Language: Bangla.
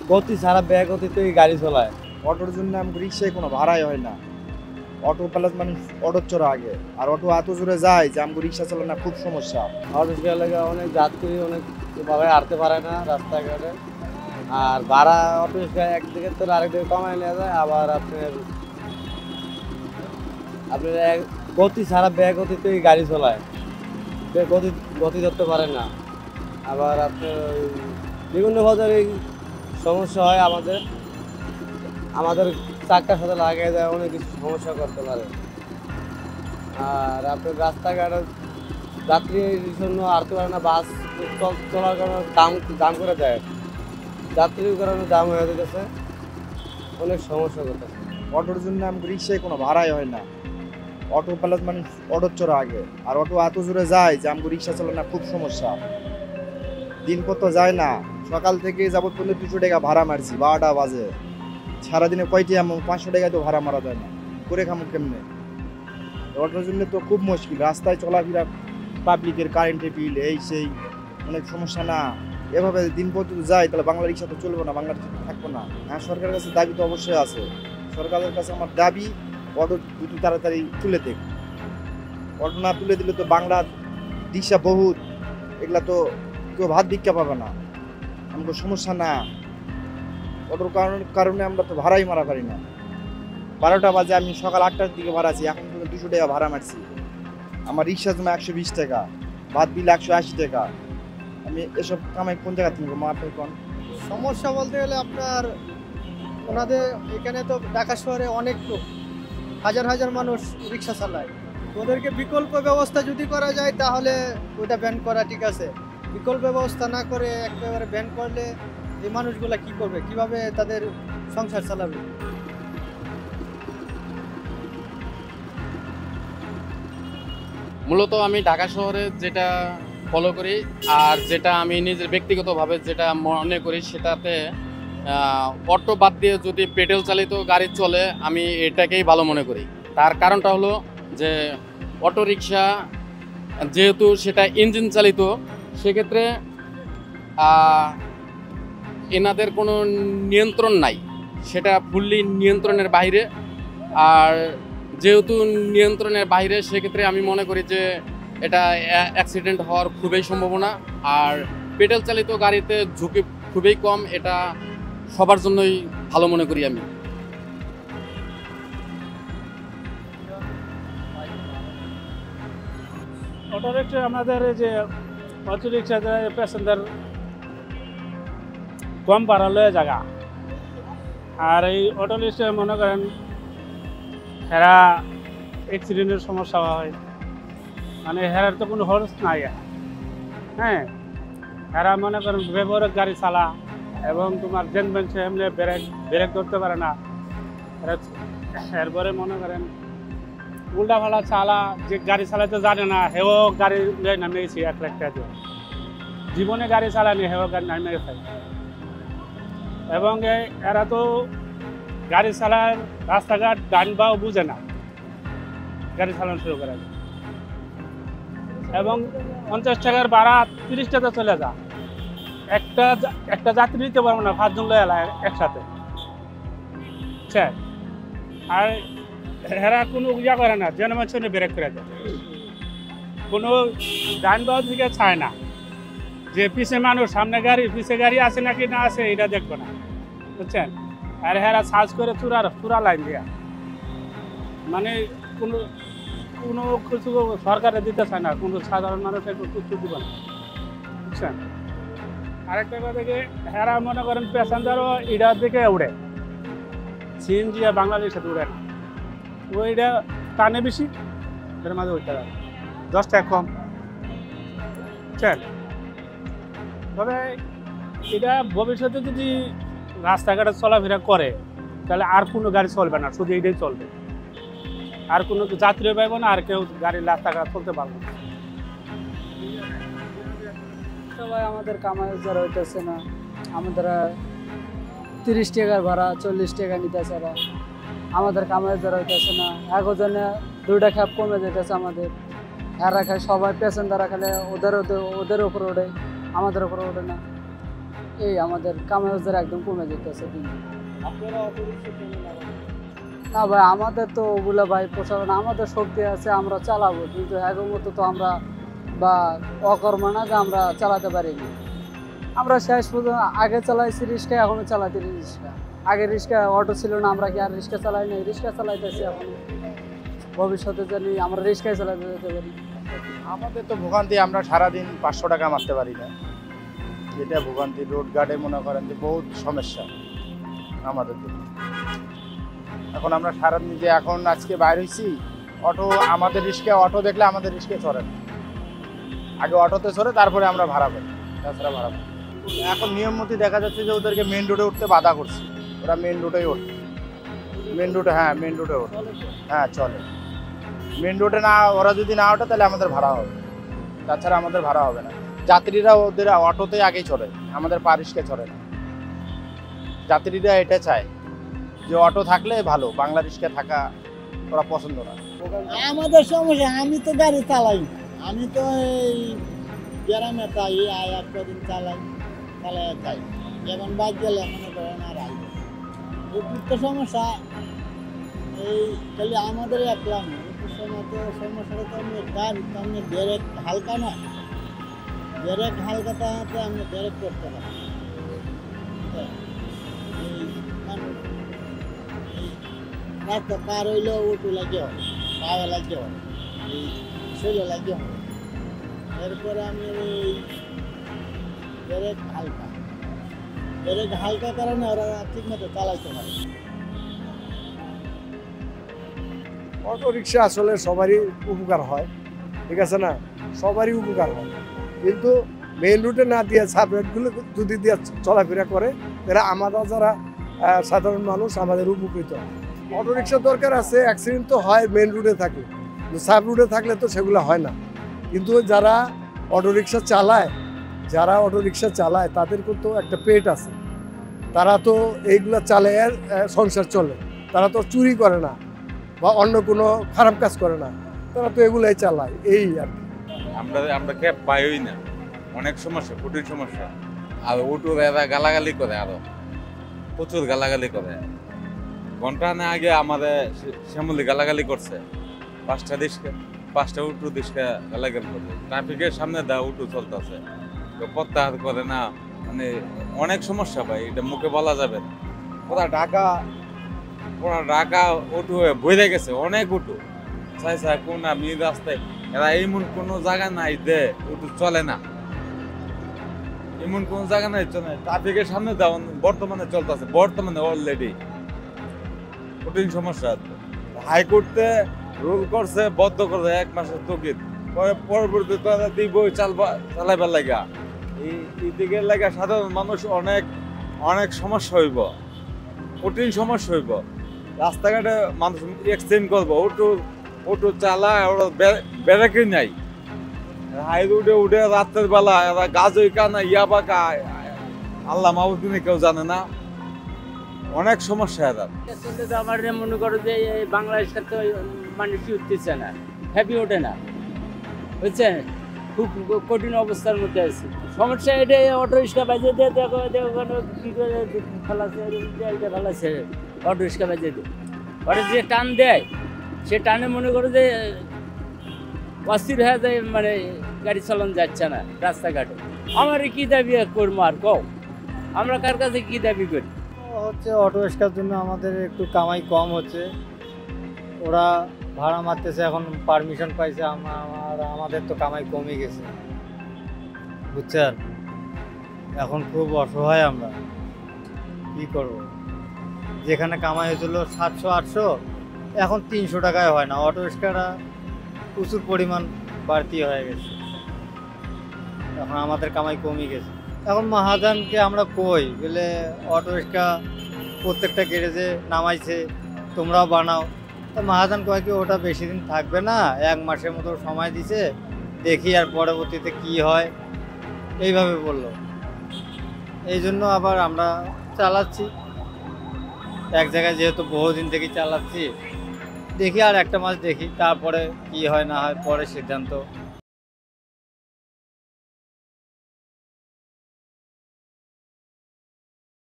গতি ছাড়া বেগতিতেই গাড়ি চলায়। অটোর জন্য আমাকে রিক্সায় কোনো ভাড়াই হয় না। অটো প্লাস মানুষ অটো চড়া আগে, আর অটো এত জোরে যায় যে আমাকে রিক্সা চালানো খুব সমস্যা। অটো রিক্সা অনেক যাত্রী অনেক ভাবে হাঁটতে পারে না রাস্তাঘাটে। আর ভাড়া অটো রিক্সা একদিকে তো আরেকদিকে কমায় নেওয়া যায়। আবার আপনার গতি ছাড়া বেগতিতেই গাড়ি চলায়, গতি ধরতে পারে না। আবার আপনার বিভিন্ন বাজারে সমস্যা হয়, আমাদের চাক্কার সাথে লাগিয়ে যায়, অনেক কিছু সমস্যা করতে পারে। আর আপনার রাস্তাঘাটে যাত্রীর জন্য হাঁটতে পারে না, বাস চলার কারণে দাম করে দেয়, যাত্রীর কারণে দাম হয়ে যেতেছে, অনেক সমস্যা করতেছে। অটোর জন্য আমাকে রিক্সায় কোনো ভাড়াই হয় না। অটো প্লাস মানুষ অটো চড়া আগে, আর অটো এত জোরে যায় যে আমাকে রিক্সা চালানো খুব সমস্যা। দিন কত যায় না, সকাল থেকে যাবত পর্যন্ত 200 টাকা ভাড়া মারছি, 12টা বাজে। সারাদিনে কয়টি এমন 500 টাকায় তো ভাড়া মারা যায় না, করে খামো কেমনে? অটোর জন্য তো খুব মুশকিল, রাস্তায় চলাফেরা, পাবলিকের কারেন্টের বিল, এই সেই অনেক সমস্যা না। এভাবে দিন পর্যন্ত যায় তাহলে বাংলা রিক্সা তো চলবে না, বাংলা রিক্সা তো থাকবো না। হ্যাঁ, সরকারের কাছে দাবি তো অবশ্যই আছে। সরকারের কাছে আমার দাবি, অটো দুটো তাড়াতাড়ি তুলে দেখ। অটো না তুলে দিলে তো বাংলা রিক্সা বহুত, এগুলা তো কেউ ভাত ভিক্ষা পাবে না, আমাকে সমস্যা না। অটোর কারণে আমরা তো ভাড়াই মারা পারি না। 12টা বাজে, আমি সকাল 8টার দিকে ভাড়াছি, এখন পর্যন্ত 200 টাকা ভাড়া মারছি। আমার রিক্সা জমা 120 টাকা, ভাত বিল 180 টাকা। আমি এসব কামাই কোন জায়গা থেকে মারতে কোন? সমস্যা বলতে গেলে আপনার ওনাদের এখানে তো ঢাকা শহরে অনেক লোক, হাজার হাজার মানুষ রিক্সা চালায়। ওদেরকে বিকল্প ব্যবস্থা যদি করা যায় তাহলে ওইটা ব্যান করা ঠিক আছে। বিকল্প ব্যবস্থা না করে একেবারে ব্যান করলে এই মানুষগুলা কি করবে, কিভাবে তাদের সংসার চালাবে? মূলত আমি ঢাকা শহরে যেটা ফলো করি আর যেটা আমি নিজের ব্যক্তিগতভাবে যেটা মনে করি, সেটাতে অটো বাদ দিয়ে যদি পেট্রোল চালিত গাড়ি চলে আমি এটাকেই ভালো মনে করি। তার কারণটা হলো যে অটো রিক্সা যেহেতু সেটা ইঞ্জিন চালিত, সেক্ষেত্রে এনাদের কোনো নিয়ন্ত্রণ নাই, সেটা ফুললি নিয়ন্ত্রণের বাইরে। আর যেহেতু নিয়ন্ত্রণের বাইরে, সেক্ষেত্রে আমি মনে করি যে এটা অ্যাক্সিডেন্ট হওয়ার খুবই সম্ভাবনা। আর পেট্রোল চালিত গাড়িতে ঝুঁকি খুবই কম, এটা সবার জন্যই ভালো মনে করি আমি। অটো রিক্সা আমাদের যে অটো রিক্সা প্যাসেঞ্জার কম বাড়ালে জায়গা, আর এই অটো রিক্সা মনে করেন হেরা অ্যাক্সিডেন্টের সমস্যা হয়, মানে হেরার তো কোনো খরচ নাই। হ্যাঁ, হেরা মনে করেন ব্যবহারিক গাড়ি চালা এবং তোমার জেন বেঞ্চে এমনি ব্রেক ধরতে পারে না। এরপরে মনে করেন উল্টা ফালা চালা, যে গাড়ি চালাতে জানে না হেও গাড়ি নামিয়েছি 1 লাখ টাকা দিয়ে, জীবনে গাড়ি চালানি হেও গাড়ি নামিয়ে খায়। এবং এরা তো গাড়ি চালায় রাস্তাঘাট গান বাও বুঝে না, গাড়ি চালানো শুরু করে এবং 50 টাকার ভাড়া 30 টাকা চলে যা। একটা যাত্রী নিতে পারবো না, 5 জন লয়ে একসাথে। আর হেরা কোনো ইয়া করে না, জনমানসনে ব্রেক করে দেয়, কোনো গান বাও দিকে চায় না যে পিছে মানুষ, সামনে গাড়ি, পিছে গাড়ি আছে নাকি না আছে এটা দেখবো না, বুঝছেন। আর হেরা সার্চ করে চূড়া লাইন দেয়া, মানে কোনো কিছু সরকারে দিতে চায় না, কোনো সাধারণ মানুষের কিছু দিব না, বুঝছেন। আরেকটা কথা কি, হেরা মনে করেন প্যাসেঞ্জারও এটার দিকে উড়ে, সিএনজি আর বাংলাদেশের সাথে উড়ে না, ওইটা টানে বেশি, এর মাঝে ওইটা 10 টাকা কম, বুঝছেন। তবে এটা ভবিষ্যতে যদি রাস্তাঘাটে চলাফেরা করে তাহলে আর কোনো গাড়ি চলবে না, শুধু এইটাই চলবে, আর কোনো যাত্রী পাইব না, আর কেউ গাড়ির রাস্তাঘাট চলতে পারবে না। সবাই আমাদের কামাই যারা হইতেছে না, আমাদের 30 টাকার ভাড়া 40 টাকা নিতেছে, আমাদের কামাই যারা হইতেছে না, একজনে 2টা খ্যাপ কমে যেতেছে আমাদের। এরা খায় সবাই প্যাসেঞ্জাররা খেলে ওদের উপরে ওঠে, আমাদের উপরে ওঠে না। এই আমাদের কামাই রোজগার একদম কমে যেতেছে দিন দিন। আপনারা অটো রিক্সা কেন লাগান? না ভাই, আমাদের তো ওগুলো ভাই পোষাবে না। আমাদের শক্তি আছে, আমরা চালাবো, কিন্তু আগের মতো তো আমরা বা অকর্ম না যে আমরা চালাতে পারিনি। আমরা শেষ পর্যন্ত আগে চালাইছি রিক্সা, এখনো চালাতে রিক্সা। আগে রিক্সা অটো ছিল না, আমরা কি আর রিক্সা চালাই নাই? রিক্সা চালাইতেছি এখন, ভবিষ্যতে জানি আমরা রিক্সায় চালাতে যেতে পারি। আমাদের তো ভোগান্তি, আমরা সারাদিন 500 টাকা মারতে পারি না, যেটা ভোগান্তি। রোড গার্ডে মনে করেন যে বহুত সমস্যা আমাদের জন্য। এখন আমরা সারাদিন যে এখন আজকে বাইর হয়েছি, অটো আমাদের রিস্কে, অটো দেখলে আমাদের রিস্কে চড়ে না। আগে অটোতে চড়ে তারপরে আমরা ভাড়া পাই, তাছাড়া ভাড়া পাই। এখন নিয়ম মতো দেখা যাচ্ছে যে ওদেরকে মেন রোডে উঠতে বাধা করছে, ওরা মেন রোডেই ওঠে। মেন রোডে, হ্যাঁ মেন রোডে ওঠে, হ্যাঁ চলে। মেন রোডে না, ওরা যদি না ওঠে তাহলে আমাদের ভাড়া হবে, তাছাড়া আমাদের ভাড়া হবে না। যাত্রীরা ওদের অটোতে আগেই চড়ে, আমাদের পা রিস্কে চড়ে না। যাত্রীরা এটা চায় যে অটো থাকলে ভালো, বাংলা রিস্কে থাকা ওরা পছন্দ না। আমাদের সমস্যা, আমি তো গাড়ি চালাই না, আমি তো এই গ্রামে তাই এক কদিন চালাই যাই, যেমন বাইক গেলে মনে করেন আর আই অতিরিক্ত সমস্যা। এই খালি আমাদের একলা না, সমস্যাটা তো আমি গাড়ি তো আমি ব্রেক হালকা নয়, ব্রেক হালকাতে আমি ব্রেক করতে পারি। এই মানুষ এই রাস্তা পার হইলেও উঠু লাগে হয়, পায়ে লাগে হয়, এই শরীরে লাগে হয়। এরপরে আমি এই ব্রেক হালকা কারণে ওরা ঠিক মতো চালাইতে পারে। অটো রিক্সা আসলে সবারই উপকার হয়, ঠিক আছে না, সবারই উপকার হয়, কিন্তু মেইন রুটে না দিয়ে সাব রুটগুলো যদি দিয়ে চলাফেরা করে তারা আমরা যারা সাধারণ মানুষ আমাদের উপকৃত হয়। অটো রিক্সা দরকার আছে, অ্যাক্সিডেন্ট তো হয় মেইন রুটে থাকলে, সাব রুটে থাকলে তো সেগুলো হয় না। কিন্তু যারা অটো রিক্সা চালায় তাদের তো একটা পেট আছে, তারা তো এইগুলা চালায় সংসার চলে, তারা তো চুরি করে না বা অন্য কোনো খারাপ কাজ করে না, তারা তো এগুলাই চালায়, এই আর কি। আমরা ক্যাব পাইই না, অনেক সমস্যা, কঠিন সমস্যা। আর অটো এরা গালাগালি করে, আরো প্রচুর গালাগালি করে। ঘন্টা না আগে আমাদের শ্যামলি গালাগালি করছে, 5টা অটো দিশকে গালাগালি করছে। ট্রাফিকের সামনে অটো চলতেছে, প্রত্যাহার করে না, মানে অনেক সমস্যা ভাই, এটা মুখে বলা যাবে না। পুরা ঢাকা অটো হয়ে বইরে গেছে, অনেক অটো চাই কোন মিল রাস্তায়। এরা এমন কোনো জায়গা নাই যে অটো চলে না, এমন কোন জায়গা নাই চলে। ট্রাফিকের সামনে বর্তমানে চলতেছে, বর্তমানে অলরেডি কঠিন সমস্যা। হাইকোর্টে রুল করছে, বদ্ধ করছে 1 মাসের স্থগিত, পরবর্তী চালাইবার লাগা। এই দিকের লাগা সাধারণ মানুষ অনেক সমস্যা হইব, কঠিন সমস্যা হইব। রাস্তাঘাটে মানুষ এক্সিডেন্ট করবো, অটো চালায়, ওরা ব্রেকই নাই। হাই রোডে উঠে রাত্রের বেলা এরা গাছই কানা ইয়াবা খায়, আল্লাহ মাহবুদিনে কেউ জানে না, অনেক সমস্যা এরা। আমার মনে করো যে বাংলাদেশের তো মানুষই উঠতেছে না, হ্যাপি ওঠে না, বুঝছেন, খুব কঠিন অবস্থার মধ্যে আছে। সমস্যা এটাই, অটো রিক্সা বাজিয়ে দিয়ে দেখো কি করে ফেলাছে, অটো রিক্সা বাজিয়ে দিয়ে ওরা যে টান দেয়, সে টানে মনে করো যে অস্থির হয়ে যায়, মানে গাড়ি চালানো যাচ্ছে না রাস্তাঘাটে। আমার কি দাবি করবো আর কও, আমরা কার কাছে কি দাবি করি? হচ্ছে অটো রিক্সার জন্য আমাদের একটু কামাই কম হচ্ছে, ওরা ভাড়া মারতেছে, এখন পারমিশন পাইছে, আমাদের তো কামাই কমে গেছে, বুঝছেন। এখন খুব অসহায় আমরা, কি করব। যেখানে কামাই হয়েছিল 700-800, এখন 300 টাকায় হয় না। অটো রিক্সাটা প্রচুর পরিমাণ বাড়তি হয়ে গেছে, এখন আমাদের কামাই কমে গেছে। এখন মহাজনকে আমরা কই বলে অটো রিক্সা প্রত্যেকটা গ্যারেজে নামাইছে, তোমরাও বানাও। তো মহাজন কয় কি ওটা বেশি দিন থাকবে না, 1 মাসের মতো সময় দিছে, দেখি আর পরবর্তীতে কি হয়, এইভাবে বললো। এই জন্য আবার আমরা চালাচ্ছি এক জায়গায়, যেহেতু বহুদিন থেকে চালাচ্ছি, দেখি আর 1 মাস দেখি, তারপরে কি হয় না হয় পরে সিদ্ধান্ত